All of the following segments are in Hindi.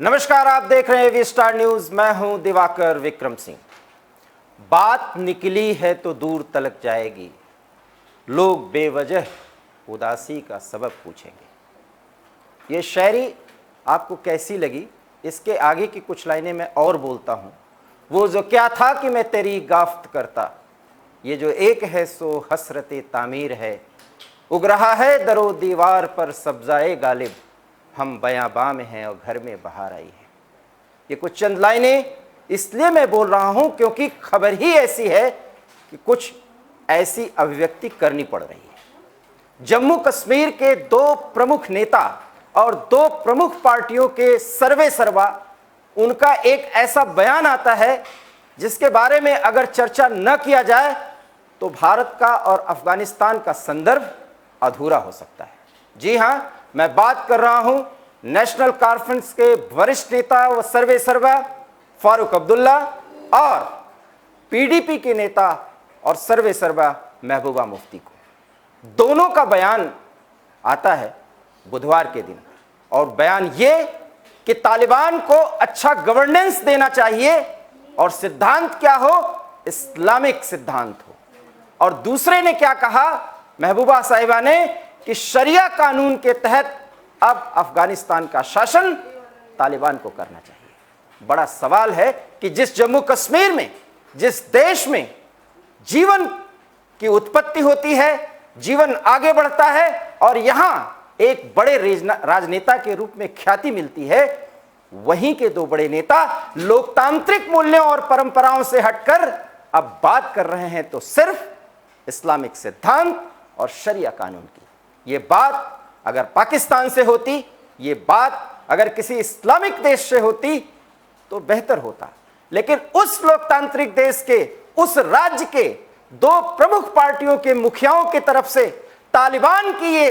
नमस्कार, आप देख रहे हैं वी स्टार न्यूज। मैं हूं दिवाकर विक्रम सिंह। बात निकली है तो दूर तलक जाएगी, लोग बेवजह उदासी का सबब पूछेंगे। ये शायरी आपको कैसी लगी, इसके आगे की कुछ लाइनें मैं और बोलता हूं। वो जो क्या था कि मैं तेरी गाफ्त करता, ये जो एक है सो हसरते तामीर है। उग रहा है दरो दीवार पर सब्जाए गालिब, हम बयाबां में हैं और घर में बहार आई है। ये कुछ चंद लाइनें इसलिए मैं बोल रहा हूं क्योंकि खबर ही ऐसी है कि कुछ ऐसी अभिव्यक्ति करनी पड़ रही है। जम्मू कश्मीर के दो प्रमुख नेता और दो प्रमुख पार्टियों के सर्वे सर्वा, उनका एक ऐसा बयान आता है जिसके बारे में अगर चर्चा न किया जाए तो भारत का और अफगानिस्तान का संदर्भ अधूरा हो सकता है। जी हां, मैं बात कर रहा हूं नेशनल कॉन्फ्रेंस के वरिष्ठ नेता व सर्वे सर्वा फारूक अब्दुल्ला और पीडीपी के नेता और सर्वे सर्वा महबूबा मुफ्ती को। दोनों का बयान आता है बुधवार के दिन, और बयान ये कि तालिबान को अच्छा गवर्नेंस देना चाहिए और सिद्धांत क्या हो, इस्लामिक सिद्धांत हो। और दूसरे ने क्या कहा, महबूबा साहिबा ने, कि शरिया कानून के तहत अब अफगानिस्तान का शासन तालिबान को करना चाहिए। बड़ा सवाल है कि जिस जम्मू कश्मीर में, जिस देश में जीवन की उत्पत्ति होती है, जीवन आगे बढ़ता है और यहां एक बड़े राजनेता के रूप में ख्याति मिलती है, वहीं के दो बड़े नेता लोकतांत्रिक मूल्यों और परंपराओं से हटकर अब बात कर रहे हैं तो सिर्फ इस्लामिक सिद्धांत और शरिया कानून की। ये बात अगर पाकिस्तान से होती, ये बात अगर किसी इस्लामिक देश से होती तो बेहतर होता, लेकिन उस लोकतांत्रिक देश के, उस राज्य के दो प्रमुख पार्टियों के मुखियाओं की तरफ से तालिबान की ये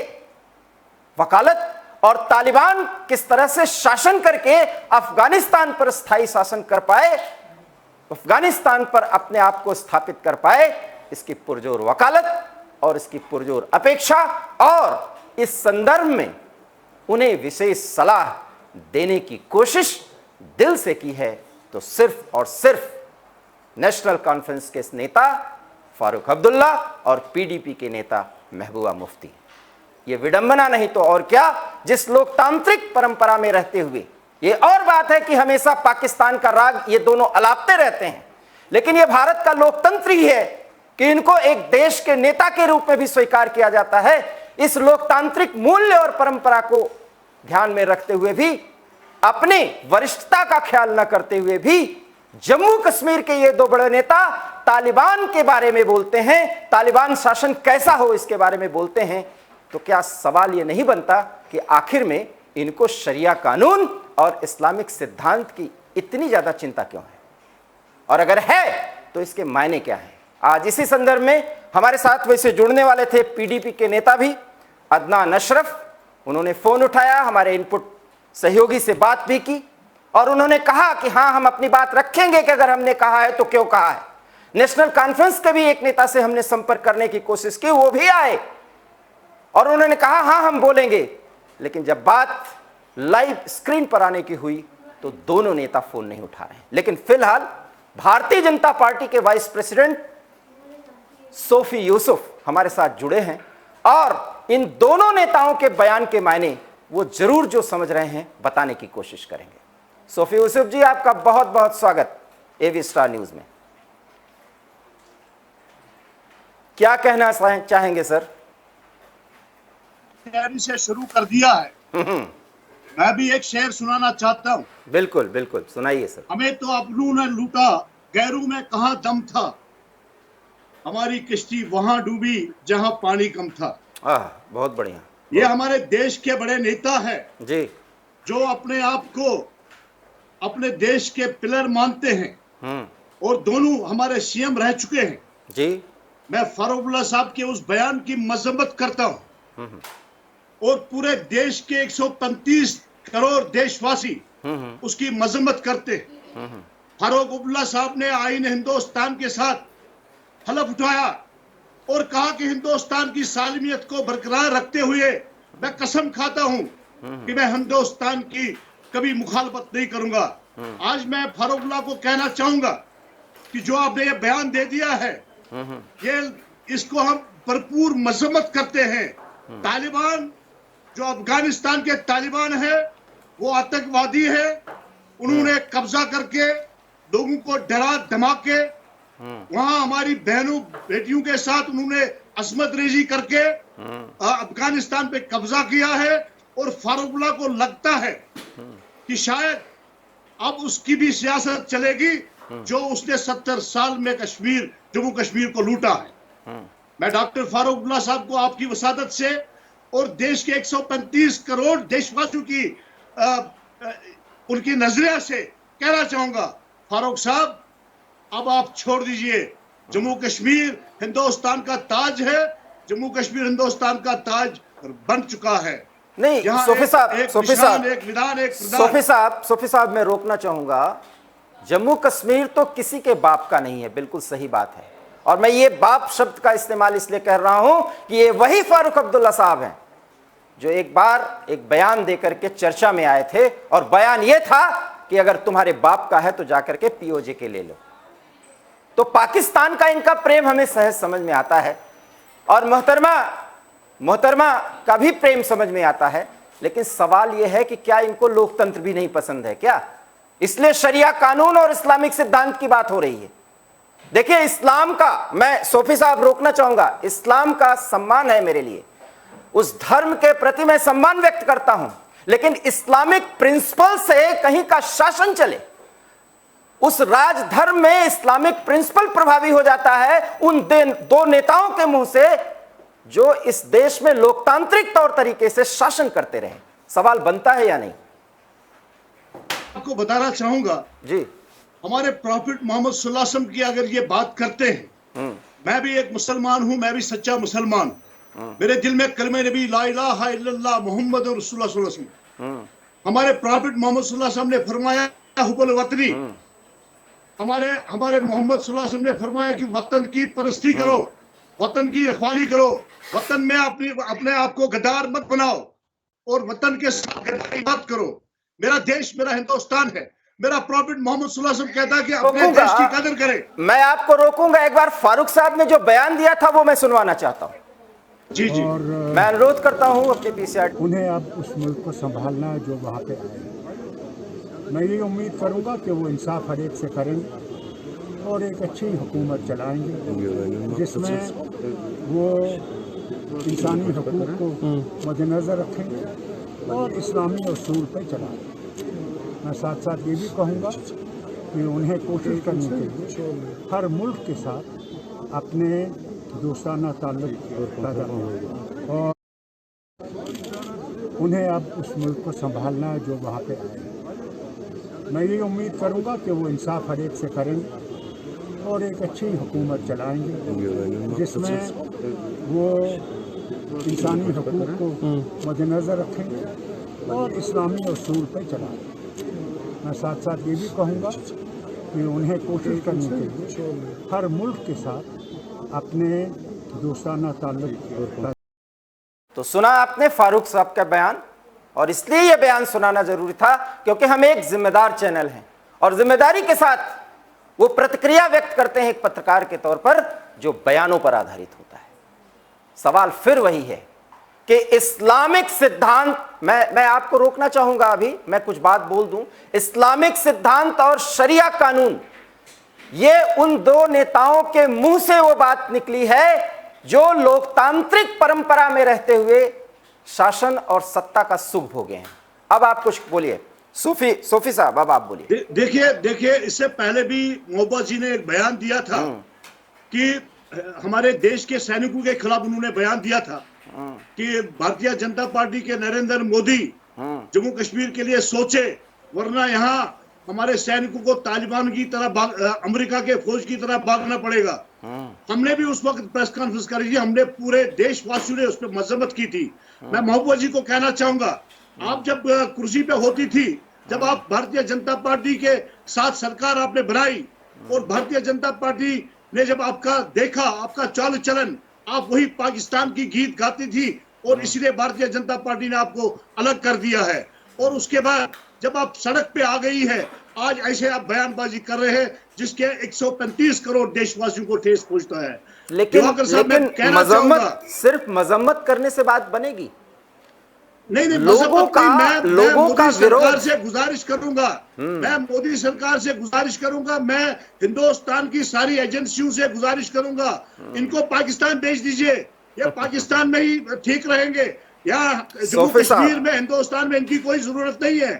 वकालत और तालिबान किस तरह से शासन करके अफगानिस्तान पर स्थायी शासन कर पाए, अफगानिस्तान पर अपने आप को स्थापित कर पाए, इसकी पुरजोर वकालत और इसकी पुरजोर अपेक्षा और इस संदर्भ में उन्हें विशेष सलाह देने की कोशिश दिल से की है तो सिर्फ और सिर्फ नेशनल कॉन्फ्रेंस के नेता फारूक अब्दुल्ला और पीडीपी के नेता महबूबा मुफ्ती। ये विडंबना नहीं तो और क्या, जिस लोकतांत्रिक परंपरा में रहते हुए। ये और बात है कि हमेशा पाकिस्तान का राग ये दोनों अलापते रहते हैं, लेकिन ये भारत का लोकतंत्र ही है कि इनको एक देश के नेता के रूप में भी स्वीकार किया जाता है। इस लोकतांत्रिक मूल्य और परंपरा को ध्यान में रखते हुए भी, अपने वरिष्ठता का ख्याल न करते हुए भी, जम्मू कश्मीर के ये दो बड़े नेता तालिबान के बारे में बोलते हैं, तालिबान शासन कैसा हो इसके बारे में बोलते हैं। तो क्या सवाल ये नहीं बनता कि आखिर में इनको शरिया कानून और इस्लामिक सिद्धांत की इतनी ज्यादा चिंता क्यों है, और अगर है तो इसके मायने क्या है। आज इसी संदर्भ में हमारे साथ वैसे जुड़ने वाले थे पीडीपी के नेता भी अदनान अशरफ। उन्होंने फोन उठाया, हमारे इनपुट सहयोगी से बात भी की और उन्होंने कहा कि हाँ, हम अपनी बात रखेंगे कि अगर हमने कहा है तो क्यों कहा है। नेशनल कॉन्फ्रेंस के भी एक नेता से हमने संपर्क करने की कोशिश की, वो भी आए और उन्होंने कहा हाँ हम बोलेंगे, लेकिन जब बात लाइव स्क्रीन पर आने की हुई तो दोनों नेता फोन नहीं उठा रहे हैं। लेकिन फिलहाल भारतीय जनता पार्टी के वाइस प्रेसिडेंट सोफी यूसुफ हमारे साथ जुड़े हैं और इन दोनों नेताओं के बयान के मायने वो जरूर जो समझ रहे हैं बताने की कोशिश करेंगे। सोफी यूसुफ जी, आपका बहुत बहुत स्वागत एवी स्टार न्यूज में। क्या कहना चाहेंगे सर? तैयारी से शुरू कर दिया है। मैं भी एक शेर सुनाना चाहता हूँ। बिल्कुल बिल्कुल, सुनाइए सर। हमें तो अपनों ने लूटा, गैरों में कहाँ दम था, हमारी किश्ती वहां डूबी जहां पानी कम था। बहुत बढ़िया। ये हमारे देश के बड़े नेता हैं जी, जो अपने आप को अपने देश के पिलर मानते हैं और दोनों हमारे सीएम रह चुके हैं। जी, मैं फारूक अब्दुल्ला साहब के उस बयान की मजम्मत करता हूं और पूरे देश के 135 करोड़ देशवासी उसकी मजम्मत करते हैं। फारूक अब्दुल्ला साहब ने आईन हिंदुस्तान के साथ हलफ उठाया और कहा कि हिंदुस्तान की सालमियत को बरकरार रखते हुए मैं कसम खाता हूं कि मैं हिंदुस्तान की कभी मुखालफत नहीं करूंगा। आज मैं फारूकुल्लाह को कहना चाहूंगा कि जो आपने ये बयान दे दिया है, ये इसको हम भरपूर मजम्मत करते हैं। तालिबान, जो अफगानिस्तान के तालिबान है, वो आतंकवादी है। उन्होंने कब्जा करके लोगों को डरा धमा के वहां हमारी बहनों बेटियों के साथ उन्होंने असमत रेजी करके अफगानिस्तान पे कब्जा किया है। और फारूकुल्लाह को लगता है कि शायद अब उसकी भी सियासत चलेगी जो उसने 70 साल में जम्मू कश्मीर को लूटा है। मैं डॉक्टर फारूकुल्लाह साहब को आपकी वसादत से और देश के 135 करोड़ देशवासियों की उनकी नजरिया से कहना चाहूंगा, फारूक साहब अब आप छोड़ दीजिए। जम्मू कश्मीर हिंदुस्तान का ताज है। जम्मू कश्मीर हिंदुस्तान का ताज बन चुका है। नहीं सोफी साहब मैं रोकना चाहूंगा। जम्मू कश्मीर तो किसी के बाप का नहीं है, बिल्कुल सही बात है। और मैं ये बाप शब्द का इस्तेमाल इसलिए कर रहा हूं कि ये वही फारूक अब्दुल्ला साहब हैं जो एक बार एक बयान देकर के चर्चा में आए थे, और बयान ये था कि अगर तुम्हारे बाप का है तो जाकर के पीओजे के ले लो। तो पाकिस्तान का इनका प्रेम हमें सहज समझ में आता है, और मोहतरमा का भी प्रेम समझ में आता है। लेकिन सवाल यह है कि क्या इनको लोकतंत्र भी नहीं पसंद है क्या? इसलिए शरिया कानून और इस्लामिक सिद्धांत की बात हो रही है। देखिए, इस्लाम का, मैं सोफी साहब रोकना चाहूंगा, इस्लाम का सम्मान है मेरे लिए, उस धर्म के प्रति मैं सम्मान व्यक्त करता हूं। लेकिन इस्लामिक प्रिंसिपल से कहीं का शासन चले, उस राजधर्म में इस्लामिक प्रिंसिपल प्रभावी हो जाता है उन दो नेताओं के मुंह से जो इस देश में लोकतांत्रिक तौर तरीके से शासन करते रहे। सवाल बनता है या नहीं? आपको बताना चाहूंगा जी, हमारे प्रॉफिट मोहम्मद सल्लल्लाहु अलैहि वसल्लम की अगर ये बात करते हैं, मैं भी एक मुसलमान हूं, मैं भी सच्चा मुसलमान। मेरे दिल में कलमे नबी ला इलाहा इल्लल्लाह मुहम्मद रसूलुल्लाह सल्लल्लाहु अलैहि वसल्लम। हमारे प्रॉफिट मोहम्मद सल्लल्लाहु अलैहि वसल्लम ने फरमाया हुब्बुल वतनी, हमारे मोहम्मद सल्लल्लाहु अलैहि वसल्लम ने फरमाया कि वतन की परस्ती करो, वतन की रखवाली करो, वतन में अपने आप को गद्दार मत बनाओ और वतन के साथ गद्दारी मत करो। मेरा देश मेरा हिंदुस्तान है। मेरा प्रॉफिट मोहम्मद सल्लल्लाहु अलैहि वसल्लम कहता है कि अपने देश की कदर करें। मैं आपको रोकूंगा। एक बार फारूक साहब ने जो बयान दिया था वो मैं सुनवाना चाहता हूँ। जी जी, और मैं अनुरोध करता हूँ अपने पीसीआर उन्हें अब उस मुल्क को संभालना है जो वहाँ पे आए। मैं ये उम्मीद करूँगा कि वो इंसाफ हर एक से करेंगे और एक अच्छी हुकूमत चलाएंगे जिसमें वो इंसानी हकूक़ को मद्देनज़र रखेंगे और इस्लामी उसूल पर चलाएंगे। मैं साथ साथ ये भी कहूँगा कि उन्हें कोशिश करनी चाहिए हर मुल्क के साथ अपने दोस्ताना ताल्लुक पैदा हो और उन्हें अब उस मुल्क को संभालना है जो वहाँ पे आए। मैं ये उम्मीद करूँगा कि वो इंसाफ हर एक से करेंगे और एक अच्छी हुकूमत चलाएंगे जिसमें वो इंसानी हकूक़ को मद्देनज़र रखेंगे और इस्लामी उसूल पर चलाएंगे। मैं साथ साथ ये भी कहूँगा कि उन्हें कोशिश करनी चाहिए हर मुल्क के साथ अपने दोस्ताना ताल्लुक। तो सुना आपने फारूक साहब का बयान, और इसलिए यह बयान सुनाना जरूरी था क्योंकि हम एक जिम्मेदार चैनल हैं और जिम्मेदारी के साथ वो प्रतिक्रिया व्यक्त करते हैं एक पत्रकार के तौर पर जो बयानों पर आधारित होता है। सवाल फिर वही है कि इस्लामिक सिद्धांत, मैं आपको रोकना चाहूंगा, अभी मैं कुछ बात बोल दूं। इस्लामिक सिद्धांत और शरिया कानून, ये उन दो नेताओं के मुंह से वो बात निकली है जो लोकतांत्रिक परंपरा में रहते हुए शासन और सत्ता का सुख भोगे हैं। अब आप कुछ बोलिए सोफी साहब, अब आप बोलिए। देखिए इससे पहले भी मोहब्बत जी ने एक बयान दिया था कि हमारे देश के सैनिकों के खिलाफ उन्होंने बयान दिया था कि भारतीय जनता पार्टी के नरेंद्र मोदी जम्मू कश्मीर के लिए सोचे, वरना यहाँ हमारे सैनिकों को तालिबान की तरह अमेरिका के फौज की तरह भागना पड़ेगा। हमने भी उस वक्त प्रेस कॉन्फ्रेंस करी थी, हमने पूरे देशवासियों ने उस पर मजम्मत की थी। मैं मोहब्बत जी को कहना चाहूंगा, आप जब कुर्सी पे होती थी, जब आप भारतीय जनता पार्टी के साथ सरकार आपने बनाई और भारतीय जनता पार्टी ने जब आपका देखा, आपका चाल चलन, आप वही पाकिस्तान की गीत गाती थी और इसलिए भारतीय जनता पार्टी ने आपको अलग कर दिया है। और उसके बाद जब आप सड़क पे आ गई है, आज ऐसे आप बयानबाजी कर रहे हैं जिसके 135 करोड़ देशवासियों को ठेस पहुंचता है। दिवाकर साहब, मैं कहना चाहूंगा, सिर्फ मजम्मत करने से बात बनेगी? नहीं, लोगों का मोदी विरोध सरकार से गुजारिश करूंगा, मैं मोदी सरकार से गुजारिश करूंगा, मैं हिंदुस्तान की सारी एजेंसियों से गुजारिश करूंगा, इनको पाकिस्तान भेज दीजिए, ये पाकिस्तान में ही ठीक रहेंगे। यहाँ जम्मू कश्मीर में, हिंदुस्तान में इनकी कोई जरूरत नहीं है।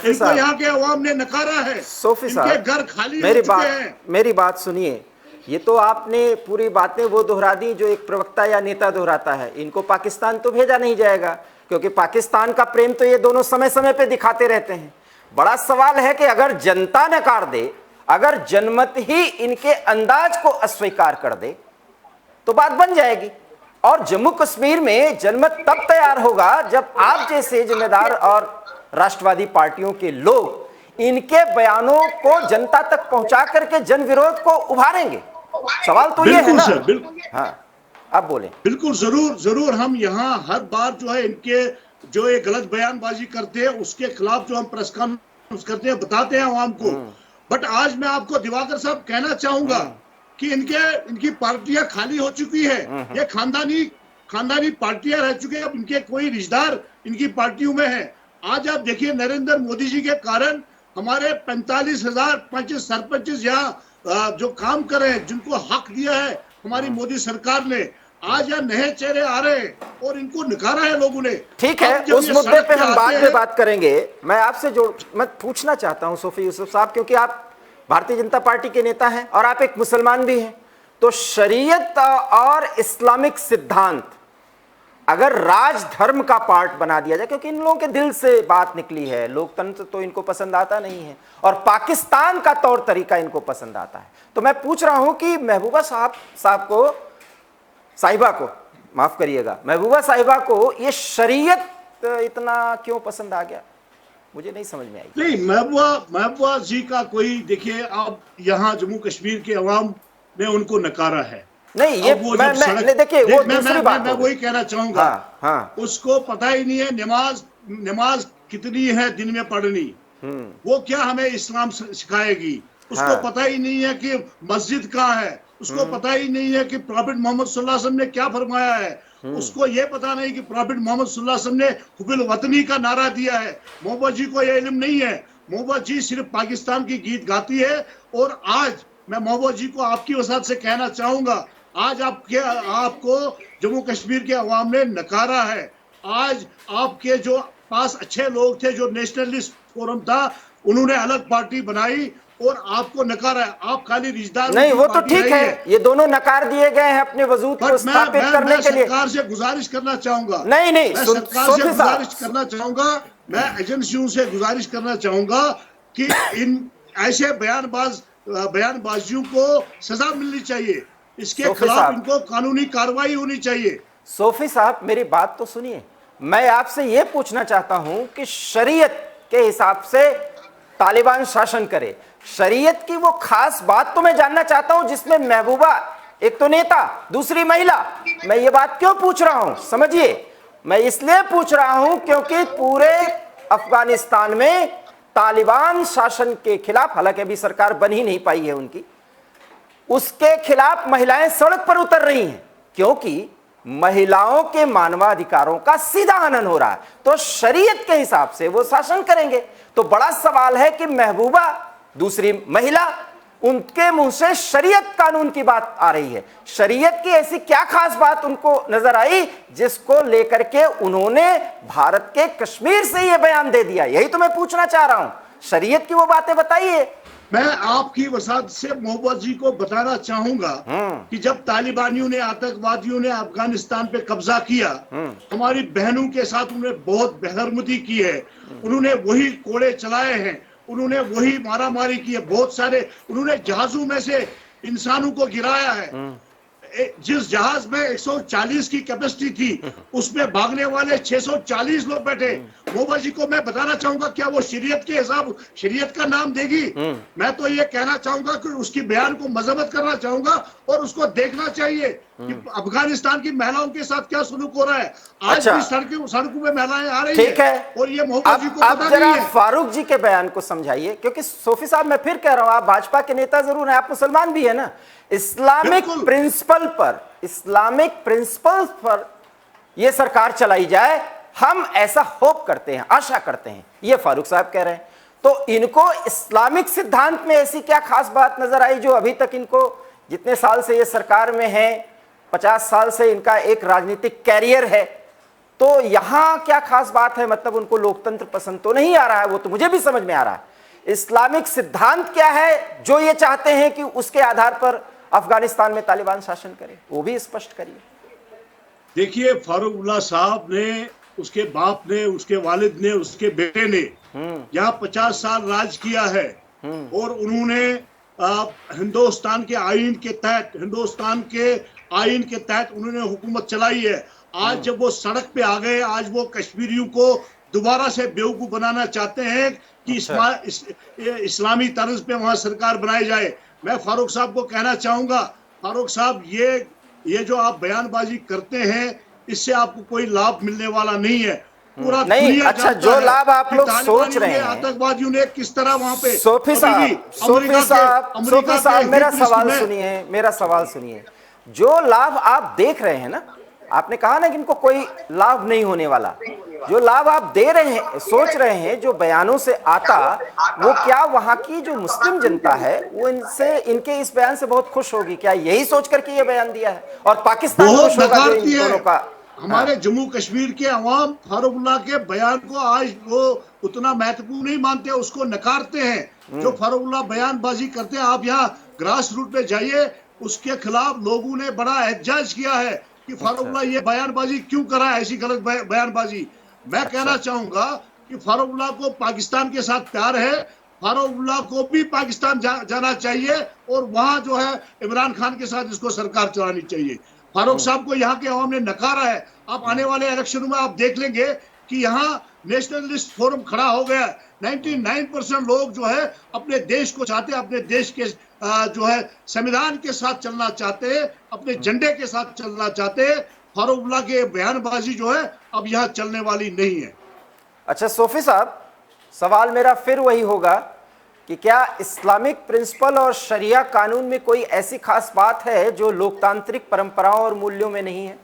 इनको यहाँ के अवाम ने नकारा है, इनके घर खाली हो चुके हैं। मेरी बात सुनिए, ये तो आपने पूरी बातें वो दोहरा दी जो एक प्रवक्ता या नेता दोहराता है। इनको पाकिस्तान तो भेजा नहीं जाएगा, क्योंकि पाकिस्तान का प्रेम तो ये दोनों समय समय पे दिखाते रहते हैं। बड़ा सवाल है कि अगर जनता नकार दे, अगर जनमत ही इनके अंदाज को अस्वीकार कर दे तो बात बन जाएगी। और जम्मू कश्मीर में जनमत तब तैयार होगा जब आप जैसे जिम्मेदार और राष्ट्रवादी पार्टियों के लोग इनके बयानों को जनता तक पहुंचा करके जन विरोध को उभारेंगे। सवाल तो ये है ना। बिल्कुल, हाँ, आप बोले। बिल्कुल, जरूर हम यहाँ हर बार जो है इनके जो ये गलत बयानबाजी करते हैं उसके खिलाफ जो हम प्रेस कॉन्फ्रेंस करते हैं, बताते हैं आवाम को। बट आज मैं आपको दिवाकर साहब कहना चाहूंगा कि इनकी पार्टियां खाली हो चुकी है। ये खानदानी पार्टियां रह चुके हैं, अब इनके कोई रिश्तेदार इनकी पार्टियों में है। आज आप देखिए, नरेंद्र मोदी जी के कारण हमारे 45,000 सरपंच यहाँ जो काम कर रहे हैं, जिनको हक दिया है हमारी मोदी सरकार ने, आज यहाँ नए चेहरे आ रहे हैं और इनको नकारा है लोगों ने। ठीक है, उस मुद्दे पे हम बाद में बात करेंगे। मैं आपसे मैं पूछना चाहता हूं सोफी यूसुफ साहब, क्योंकि आप भारतीय जनता पार्टी के नेता हैं और आप एक मुसलमान भी हैं, तो शरीयत और इस्लामिक सिद्धांत अगर राजधर्म का पार्ट बना दिया जाए, क्योंकि इन लोगों के दिल से बात निकली है, लोकतंत्र तो इनको पसंद आता नहीं है और पाकिस्तान का तौर तरीका इनको पसंद आता है, तो मैं पूछ रहा हूं कि महबूबा साहिबा को ये शरीयत इतना क्यों पसंद आ गया, मुझे नहीं समझ में आई। नहीं, महबूबा जी का कोई, देखिए आप यहाँ जम्मू कश्मीर के अवाम ने उनको नकारा है। नहीं, ये देखिए वो दूसरी बात, मैं वही कहना चाहूंगा। हाँ। उसको पता ही नहीं है नमाज कितनी है दिन में पढ़नी, वो क्या हमें इस्लाम सिखाएगी। उसको पता ही नहीं है कि मस्जिद कहाँ है, उसको पता ही नहीं है कि प्रॉफिट मोहम्मद सल्लल्लाहु अलैहि वसल्लम ने क्या फरमाया है, उसको ये पता नहीं कि प्रॉफिट मोहम्मद सल्लल्लाहु अलैहि वसल्लम ने हुब्बुल वतनी का नारा दिया है। मोहब्बत जी को ये इल्म नहीं है। मोहब्बत जी सिर्फ पाकिस्तान की गीत गाती है। और आज मैं मोहब्बत जी को आपकी वसात से कहना चाहूंगा, आज आपको जम्मू कश्मीर के अवाम ने नकारा है। आज आपके जो पास अच्छे लोग थे, जो नेशनलिस्ट फोरम था, उन्होंने अलग पार्टी बनाई और आपको नकारा है। आप खाली रिश्तेदार नहीं, वो तो ठीक है, ये दोनों नकार दिए गए हैं अपने वजूद को स्थापित करने के लिए। सरकार से गुजारिश करना चाहूंगा, नहीं, मैं सरकार से गुजारिश करना चाहूंगा, मैं एजेंसियों से गुजारिश करना चाहूंगा कि इन ऐसे बयानबाजियों को सजा मिलनी चाहिए, इसके खिलाफ इनको कानूनी कार्रवाई होनी चाहिए। सोफी साहब, मेरी बात तो सुनिए। मैं आपसे यह पूछना चाहता हूं कि शरीयत के हिसाब से तालिबान शासन करे, शरीयत की वो खास बात तो मैं जानना चाहता हूं जिसमें महबूबा, एक तो नेता, दूसरी महिला। मैं ये बात क्यों पूछ रहा हूं, समझिए, मैं इसलिए पूछ रहा हूं क्योंकि पूरे अफगानिस्तान में तालिबान शासन के खिलाफ, हालांकि अभी सरकार बन ही नहीं पाई है उनकी, उसके खिलाफ महिलाएं सड़क पर उतर रही हैं, क्योंकि महिलाओं के मानवाधिकारों का सीधा हनन हो रहा है। तो शरीयत के हिसाब से वो शासन करेंगे। तो बड़ा सवाल है कि महबूबा, दूसरी महिला, उनके मुंह से शरीयत कानून की बात आ रही है। शरीयत की ऐसी क्या खास बात उनको नजर आई जिसको लेकर के उन्होंने भारत के कश्मीर से ये बयान दे दिया? यही तो मैं पूछना चाह रहा हूं, शरीयत की वो बातें बताइए। मैं आपकी वसात से मोहब्बत जी को बताना चाहूंगा कि जब तालिबानियों ने, आतंकवादियों ने अफगानिस्तान पे कब्जा किया, हमारी बहनों के साथ उन्होंने बहुत बेहरमती की है। उन्होंने वही कोड़े चलाए हैं, उन्होंने वही मारामारी की है, बहुत सारे उन्होंने जहाजों में से इंसानों को गिराया है। जिस जहाज में 140 की कैपेसिटी थी उसमें भागने वाले 640 लोग बैठे। मोबा जी को मैं बताना चाहूंगा, क्या वो शरीयत के हिसाब शरीयत का नाम देगी? मैं तो ये कहना चाहूंगा कि उसकी बयान को मजम्मत करना चाहूंगा और उसको देखना चाहिए कि अफगानिस्तान की महिलाओं के साथ क्या सलूक हो रहा है। आज भी सड़कों में महिलाएं आ रही ठीक है, और ये मोबा जी को पता जरा नहीं है। फारूक जी के बयान को समझाइए, क्योंकि सोफी साहब मैं फिर कह रहा हूं, आप भाजपा के नेता जरूर हैं, आप मुसलमान भी है ना। इस्लामिक प्रिंसिपल पर यह सरकार चलाई जाए, हम ऐसा होप करते हैं, आशा करते हैं, ये फारूक साहब कह रहे हैं। तो इनको इस्लामिक सिद्धांत में ऐसी क्या खास बात नजर आई जो अभी तक इनको, जितने साल से ये सरकार में है, 50 साल से इनका एक राजनीतिक कैरियर है, तो यहां क्या खास बात है? मतलब उनको लोकतंत्र पसंद तो नहीं आ रहा है, वो तो मुझे भी समझ में आ रहा है। इस्लामिक सिद्धांत क्या है जो ये चाहते हैं कि उसके आधार पर अफगानिस्तान में तालिबान शासन करे, वो भी स्पष्ट करिए। देखिए, फारूकुल्लाह साहब ने, उसके बाप ने, उसके वालिद ने, उसके बेटे ने यहाँ 50 साल राज किया है और उन्होंने हिंदुस्तान के आईन के तहत उन्होंने हुकूमत चलाई है। आज जब वो सड़क पे आ गए, आज वो कश्मीरियों को दोबारा से बेवकूफ बनाना चाहते हैं कि इस्लामी तर्ज पे वहां सरकार बनाई जाए। मैं फारूक साहब को कहना चाहूंगा, फारूक साहब, ये जो आप बयानबाजी करते हैं, इससे आपको कोई लाभ मिलने वाला नहीं है। पूरा नहीं, अच्छा, जो लाभ आप लोग सोच रहे हैं, आतंकवादियों ने किस तरह वहां पे। सोफी साहब मेरा सवाल सुनिए। जो लाभ आप देख रहे हैं ना, आपने कहा ना कि इनको कोई लाभ नहीं होने वाला, जो लाभ आप दे रहे हैं, सोच रहे हैं, जो बयानों से आता, वो क्या वहां की जो मुस्लिम जनता है वो इनके इस बयान से बहुत खुश होगी? क्या यही सोच करके ये बयान दिया है? और पाकिस्तान खुश होगा जो इन दोनों का? हमारे जम्मू कश्मीर के अवाम फारूकुल्लाह के बयान को आज वो उतना महत्वपूर्ण नहीं मानते, उसको नकारते हैं। जो फारूकुल्लाह बयानबाजी करते हैं, आप यहाँ ग्रास रूट पे जाइए, उसके खिलाफ लोगों ने बड़ा एहतजाज किया है कि फारूकुल्लाह ये बयानबाजी क्यों करा है, ऐसी गलत बयानबाजी। मैं कहना चाहूंगा कि फारूकुल्लाह को पाकिस्तान के साथ प्यार है, फारूकुल्लाह को भी पाकिस्तान जाना चाहिए और वहां जो है इमरान खान के साथ इसको सरकार चलानी चाहिए। फारूक साहब को यहाँ के अवाम ने नकारा है। आप आने वाले इलेक्शनों में आप देख लेंगे कि यहाँ नेशनलिस्ट फोरम खड़ा हो गया। 99% लोग जो है अपने देश को चाहते हैं, अपने देश के जो है संविधान के साथ चलना चाहते हैं, अपने झंडे के साथ चलना चाहते हैं। फारूकुल्लाह के बयानबाजी जो है अब यहाँ चलने वाली नहीं है। अच्छा सोफी साहब, सवाल मेरा फिर वही होगा कि क्या इस्लामिक प्रिंसिपल और शरिया कानून में कोई ऐसी खास बात है जो लोकतांत्रिक परंपराओं और मूल्यों में नहीं है?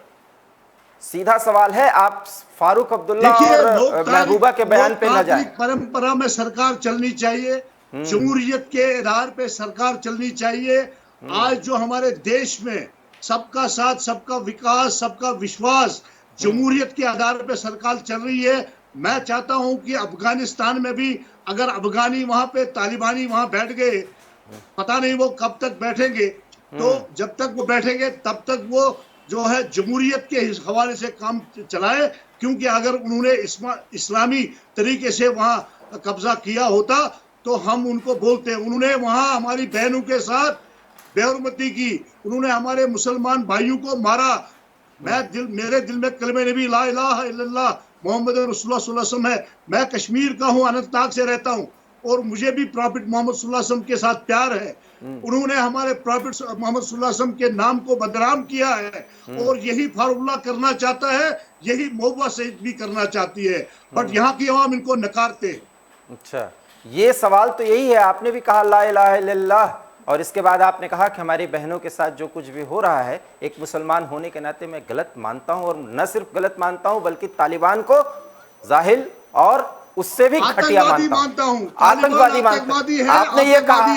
सीधा सवाल है, आप फारूक अब्दुल्ला और महबूबा के बयान पे न जाएं। परंपरा में सरकार चलनी चाहिए, जमहूरियत के आधार पे सरकार चलनी चाहिए। आज जो हमारे देश में सबका साथ, सबका विकास, सबका विश्वास, जमहूरियत के आधार पे सरकार चल रही है। मैं चाहता हूं कि अफगानिस्तान में भी अगर अफगानी वहां पे तालिबानी वहां बैठ गए, पता नहीं वो कब तक बैठेंगे, तो जब तक वो बैठेंगे तब तक वो जो है जमहूरियत के हवाले से काम चलाए, क्योंकि अगर उन्होंने इस्लामी तरीके से वहां कब्जा किया होता तो हम उनको बोलते। उन्होंने वहां हमारी बहनों के साथ बेहुरमती की, उन्होंने हमारे मुसलमान भाइयों को मारा। मेरे दिल में कलमे नबी ला इलाहा इल्लल्लाह मोहम्मद रसूलुल्लाह सल्लल्लाहु अलैहि वसल्लम है। मैं कश्मीर का हूँ, अनंतनाग से रहता हूँ और मुझे भी प्रॉफिट मोहम्मद सल्लल्लाहु अलैहि वसल्लम के साथ प्यार है। उन्होंने हमारे प्रॉफिट मोहम्मद सल्लल्लाहु अलैहि वसल्लम के नाम को बदनाम किया है और यही फारूकुल्लाह करना चाहता है, यही मोहब्बत से भी करना चाहती है, बट यहाँ की आवाम इनको नकारते। अच्छा, ये सवाल तो यही है, आपने भी कहा ला इलाहा इल्लल्लाह और इसके बाद आपने कहा कि हमारी बहनों के साथ जो कुछ भी हो रहा है, एक मुसलमान होने के नाते मैं गलत मानता हूं, और न सिर्फ गलत मानता हूं बल्कि तालिबान को जाहिल और उससे भी घटिया मानता हूं, आतंकवादी मानता हूं। आपने ये कहा,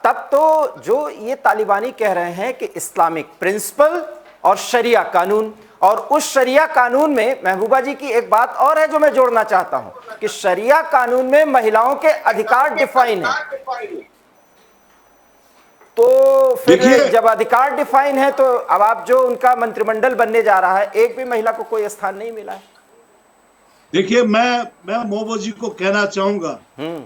तब तो जो ये तालिबानी कह रहे हैं कि इस्लामिक प्रिंसिपल और शरिया कानून, और उस शरिया कानून में महबूबा जी की एक बात और है जो मैं जोड़ना चाहता हूं कि शरिया कानून में महिलाओं के अधिकार डिफाइन है। तो फिर जब अधिकार डिफाइन है तो अब आप जो उनका मंत्रिमंडल बनने जा रहा है, एक भी महिला को कोई स्थान नहीं मिला है। देखिए, मैं मोहब्बत जी को कहना चाहूंगा,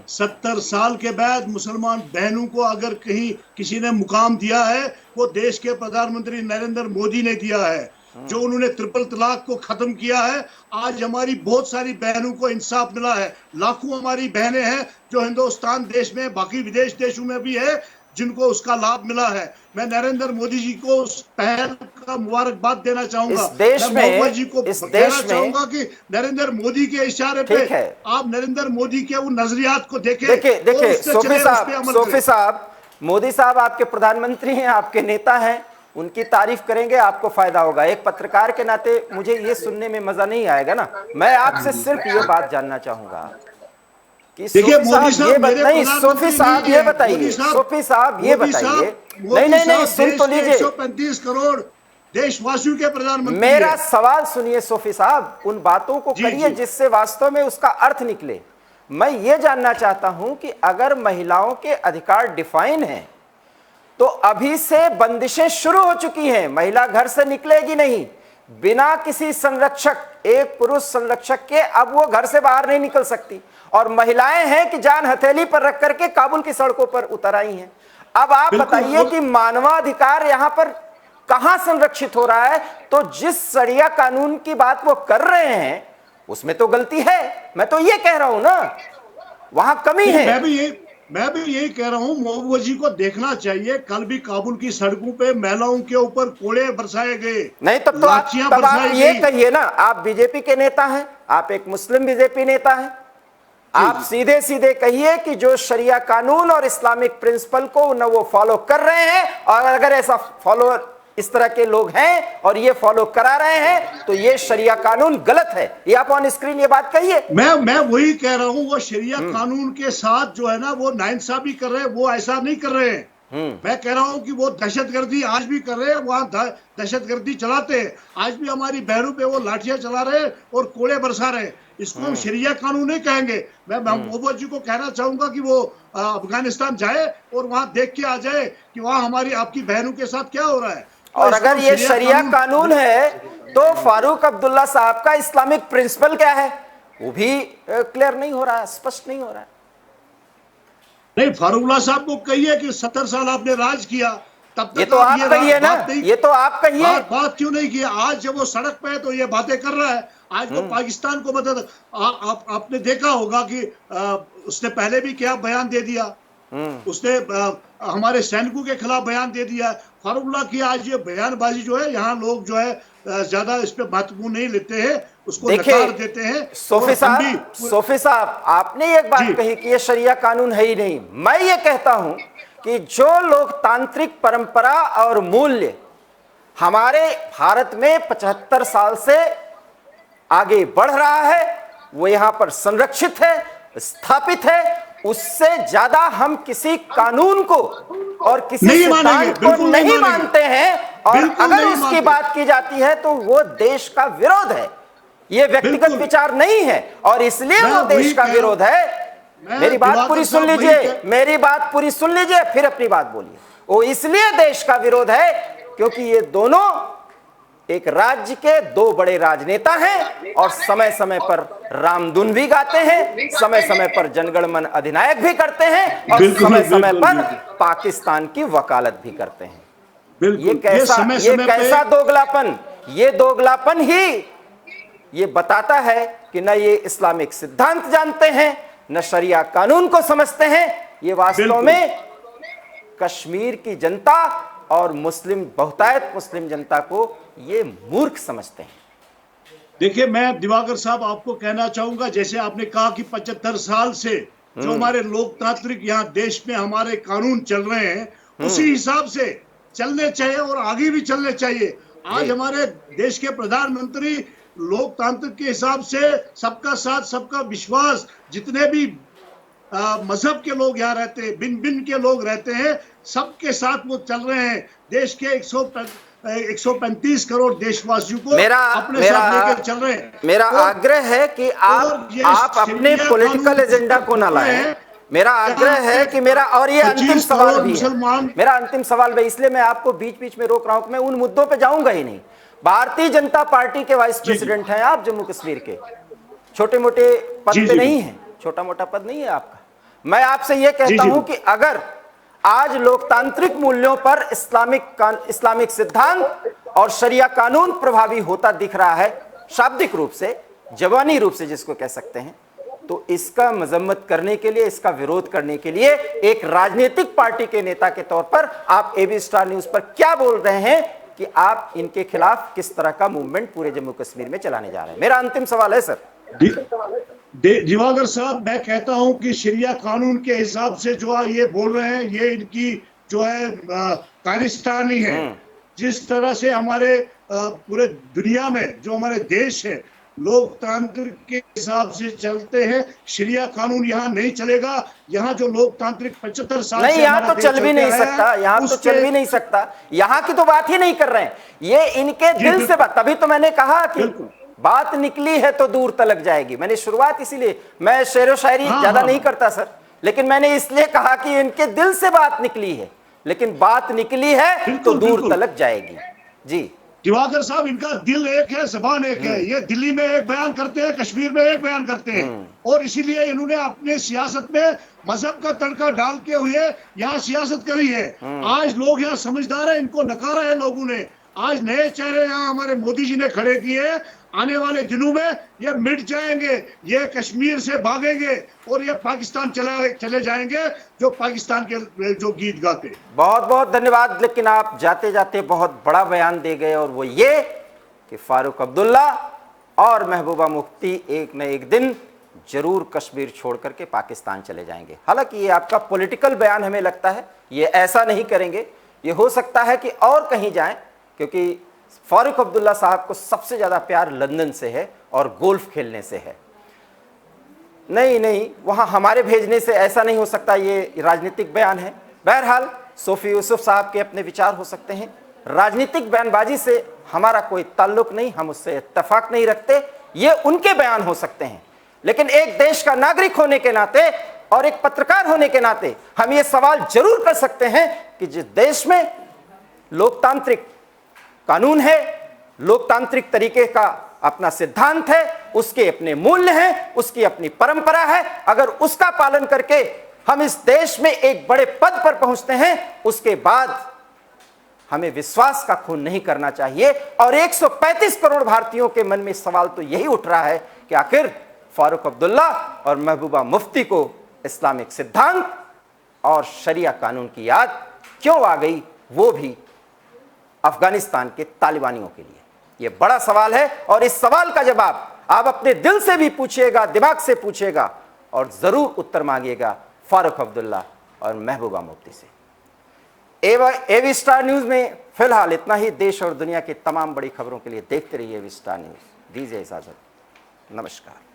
70 साल के बाद मुसलमान बहनों को अगर कहीं किसी ने मुकाम दिया है, वो देश के प्रधानमंत्री नरेंद्र मोदी ने दिया है। जो उन्होंने ट्रिपल तलाक को खत्म किया है, आज हमारी बहुत सारी बहनों को इंसाफ मिला है। लाखों हमारी बहनें हैं जो हिंदुस्तान देश में, बाकी विदेश देशों में भी है, जिनको उसका लाभ मिला है। मैं नरेंद्र मोदी जी को उस पहल का मुबारकबाद देना चाहूंगा। इस देश मैं में, मोदी जी को इस कहना देश में चाहूंगा कि नरेंद्र मोदी के इशारे पे ठीक है। आप नरेंद्र मोदी के उन नजरियात को देखें। देखिए सोफी साहब, मोदी साहब आपके प्रधानमंत्री हैं, आपके नेता हैं, उनकी तारीफ करेंगे, आपको फायदा होगा। एक पत्रकार के नाते मुझे ये सुनने में मजा नहीं आएगा ना। मैं आपसे सिर्फ ये बात जानना चाहूंगा कि देखिए, मोदी साहब सोफी साहब ये बताइए, सोफी साहब ये बताइए, नहीं सुन तो लीजिए, 135 करोड़ देशवासियों के प्रधानमंत्री। मेरा सवाल सुनिए सोफी साहब, उन बातों को करिए जिससे वास्तव में उसका अर्थ निकले। मैं ये जानना चाहता हूं कि अगर महिलाओं के अधिकार डिफाइन हैं तो अभी से बंदिशें शुरू हो चुकी हैं। महिला घर से निकलेगी नहीं बिना किसी संरक्षक, एक पुरुष संरक्षक के अब वो घर से बाहर नहीं निकल सकती। और महिलाएं हैं कि जान हथेली पर रख करके काबुल की सड़कों पर उतर आई हैं। अब आप बताइए कि मानवाधिकार यहां पर कहां संरक्षित हो रहा है? तो जिस शरिया कानून की बात वो कर रहे हैं उसमें तो गलती है। मैं तो ये कह रहा हूं ना, वहां कमी है। मैं भी यही कह रहा हूं, मोहब्बत जी को देखना चाहिए। कल भी काबुल की सड़कों पे महिलाओं के ऊपर कोड़े बरसाए गए। नहीं तब तो आप ये कहिए ना, आप बीजेपी के नेता हैं, आप एक मुस्लिम बीजेपी नेता हैं, आप सीधे सीधे कहिए कि जो शरिया कानून और इस्लामिक प्रिंसिपल को न वो फॉलो कर रहे हैं, और अगर ऐसा फॉलो इस तरह के लोग हैं और ये फॉलो करा रहे हैं तो ये शरिया कानून गलत है। ये आप ऑन स्क्रीन ये बात कहिए। मैं वही कह रहा हूं, वो शरिया कानून के साथ जो है ना वो नाइंसाफी कर रहे हैं, वो ऐसा नहीं कर रहे हैं। मैं कह रहा हूं कि वो दहशतगर्दी आज भी कर रहे हैं, वहां दहशतगर्दी चलाते हैं। आज भी हमारी बहनों पे वो लाठियां चला रहे हैं और कोड़े बरसा रहे हैं। इसको हम शरिया कानून नहीं कहेंगे। मैं मोहब्बत जी को कहना चाहूंगा कि वो अफगानिस्तान जाए और वहां देख के आ जाए कि वहां हमारी आपकी बहनों के साथ क्या हो रहा है। और अगर ये शरिया कानून है तो फारूक अब्दुल्ला साहब का इस्लामिक प्रिंसिपल क्या है वो भी क्लियर नहीं हो रहा है, स्पष्ट नहीं हो रहा है। नहीं, फारूकल्ला साहब को कहिए कि 70 साल आपने राज किया, तब तक ये तो आप कहिए ना, ये तो आप कहिए। बात क्यों नहीं किया? आज जब वो सड़क पे है तो ये बातें कर रहा है। आज तो पाकिस्तान को मतलब आपने देखा होगा कि उसने पहले भी क्या बयान दे दिया, उसने हमारे सैनिकों के खिलाफ बयान दे दिया। फारूकल्ला की आज ये बयानबाजी जो है, यहाँ लोग जो है ज्यादा इस पे महत्वपूर्ण नहीं लेते हैं, उसको नकार देते हैं। सोफी साहब आपने एक बात कही कि ये शरिया कानून है ही नहीं। मैं ये कहता हूं कि जो लोकतांत्रिक परंपरा और मूल्य हमारे भारत में 75 साल से आगे बढ़ रहा है वो यहां पर संरक्षित है, स्थापित है। उससे ज्यादा हम किसी कानून को और किसी सिद्धांत को नहीं मानते हैं। और अगर उसकी बात की जाती है तो वो देश का विरोध है, ये व्यक्तिगत विचार नहीं है, और इसलिए वो देश का विरोध है। मेरी बात पूरी सुन लीजिए, मेरी बात पूरी सुन लीजिए, फिर अपनी बात बोलिए। वो इसलिए देश का विरोध है क्योंकि ये दोनों एक राज्य के दो बड़े राजनेता हैं और समय समय पर रामधुन भी गाते हैं, समय समय पर जनगण मन अधिनायक भी करते हैं और समय समय पर पाकिस्तान की वकालत भी करते हैं। ये कैसा दोगलापन, ये दोगलापन ही ये बताता है कि न ये इस्लामिक सिद्धांत जानते हैं, न शरिया कानून को समझते हैं। ये वास्तव में कश्मीर की जनता और मुस्लिम बहुतायत मुस्लिम जनता को ये मूर्ख समझते हैं। देखिए, मैं दिवाकर साहब आपको कहना चाहूंगा, जैसे आपने कहा कि 75 साल से जो हमारे लोकतांत्रिक यहाँ देश में हमारे कानून चल रहे हैं, उसी हिसाब से चलने चाहिए और आगे भी चलने चाहिए। आज हमारे देश के प्रधानमंत्री लोकतांत्रिक के हिसाब से सबका साथ सबका विश्वास, जितने भी मजहब के लोग यहाँ रहते हैं, भिन्न भिन्न के लोग रहते हैं, सबके साथ वो चल रहे हैं। देश के 135 करोड़ देशवासियों को अपने साथ लेकर चल रहे हैं। मेरा आग्रह है कि आप अपने पॉलिटिकल एजेंडा को ना लाएं। मेरा आग्रह है कि मेरा, और ये अंतिम सवाल भी है, मेरा अंतिम सवाल भी, इसलिए मैं आपको बीच बीच में रोक रहा हूं। मैं उन मुद्दों पे जाऊंगा ही नहीं। भारतीय जनता पार्टी के वाइस प्रेसिडेंट हैं आप जम्मू कश्मीर के, छोटे मोटे पद जी, पे जी, नहीं है, छोटा मोटा पद नहीं है आपका। मैं आपसे यह कहता जी, हूं कि अगर आज लोकतांत्रिक मूल्यों पर इस्लामिक सिद्धांत और शरिया कानून प्रभावी होता दिख रहा है, शाब्दिक रूप से, जवानी रूप से जिसको कह सकते हैं, तो इसका मजम्मत करने के लिए, इसका विरोध करने के लिए एक राजनीतिक पार्टी के नेता के तौर पर आप एबी स्टार न्यूज पर क्या बोल रहे हैं कि आप इनके खिलाफ किस तरह का मूवमेंट पूरे जम्मू कश्मीर में चलाने जा रहे हैं? मेरा अंतिम सवाल है सर। दिवाकर साहब, मैं कहता हूं कि शरिया कानून के हिसाब से जो ये बोल रहे हैं, ये इनकी जो है कारिस्तानी है। जिस तरह से हमारे पूरे दुनिया में जो हमारे देश है लोकतांत्रिक के हिसाब से चलते हैं, शरिया कानून यहाँ नहीं चलेगा। यहाँ जो लोकतांत्रिक 75 साल नहीं, से यहाँ तो चल भी नहीं सकता, यहाँ तो चल भी नहीं सकता, यहाँ की तो बात ही नहीं कर रहे हैं, ये इनके दिल से बात। तभी तो मैंने कहा कि बात निकली है तो दूर तलक जाएगी। मैंने शुरुआत इसीलिए, मैं शेरो शायरी ज्यादा नहीं करता सर, लेकिन मैंने इसलिए कहा कि इनके दिल से बात निकली है, लेकिन बात निकली है तो दूर तलक जाएगी। जी दिवाकर साहब, इनका दिल एक है, जबान एक है। ये दिल्ली में एक बयान करते हैं, कश्मीर में एक बयान करते हैं, और इसीलिए इन्होंने अपने सियासत में मजहब का तड़का डाल के हुए यहाँ सियासत करी है। आज लोग यहाँ समझदार है, इनको नकारा है लोगों ने। आज नए चेहरे यहाँ हमारे मोदी जी ने खड़े किए। आने वाले दिनों में ये मिट जाएंगे, ये कश्मीर से भागेंगे और ये पाकिस्तान चले जाएंगे, जो पाकिस्तान के जो गीत गाते। बहुत बहुत धन्यवाद। लेकिन आप जाते जाते बहुत बड़ा बयान दे गए, और वो ये कि फारूक अब्दुल्ला और महबूबा मुफ्ती एक न एक दिन जरूर कश्मीर छोड़ करके पाकिस्तान चले जाएंगे। हालांकि ये आपका पॉलिटिकल बयान हमें लगता है, ये ऐसा नहीं करेंगे। ये हो सकता है कि और कहीं जाएं, क्योंकि फारूक अब्दुल्ला साहब को सबसे ज़्यादा प्यार लंदन से है और गोल्फ खेलने से है। नहीं, वहाँ हमारे भेजने से ऐसा नहीं हो सकता, ये राजनीतिक बयान है। बहरहाल सोफी यूसुफ साहब के अपने विचार हो सकते हैं, राजनीतिक बयानबाजी से हमारा कोई ताल्लुक नहीं, हम उससे इत्तेफाक नहीं रखते, ये उनके बयान हो सकते हैं। लेकिन एक देश का नागरिक होने के नाते और एक पत्रकार होने के नाते हम ये सवाल जरूर कर सकते हैं कि जिस देश में लोकतांत्रिक कानून है, लोकतांत्रिक तरीके का अपना सिद्धांत है, उसके अपने मूल्य हैं, उसकी अपनी परंपरा है, अगर उसका पालन करके हम इस देश में एक बड़े पद पर पहुंचते हैं, उसके बाद हमें विश्वास का खून नहीं करना चाहिए। और 135 करोड़ भारतीयों के मन में सवाल तो यही उठ रहा है कि आखिर फारूक अब्दुल्ला और महबूबा मुफ्ती को इस्लामिक सिद्धांत और शरिया कानून की याद क्यों आ गई, वो भी अफगानिस्तान के तालिबानियों के लिए। यह बड़ा सवाल है, और इस सवाल का जवाब आप अपने दिल से भी पूछिएगा, दिमाग से पूछिएगा, और जरूर उत्तर मांगिएगा फारूक अब्दुल्ला और महबूबा मुफ्ती से। एबी स्टार न्यूज में फिलहाल इतना ही। देश और दुनिया की तमाम बड़ी खबरों के लिए देखते रहिए एबी स्टार न्यूज। दीजिए इजाजत, नमस्कार।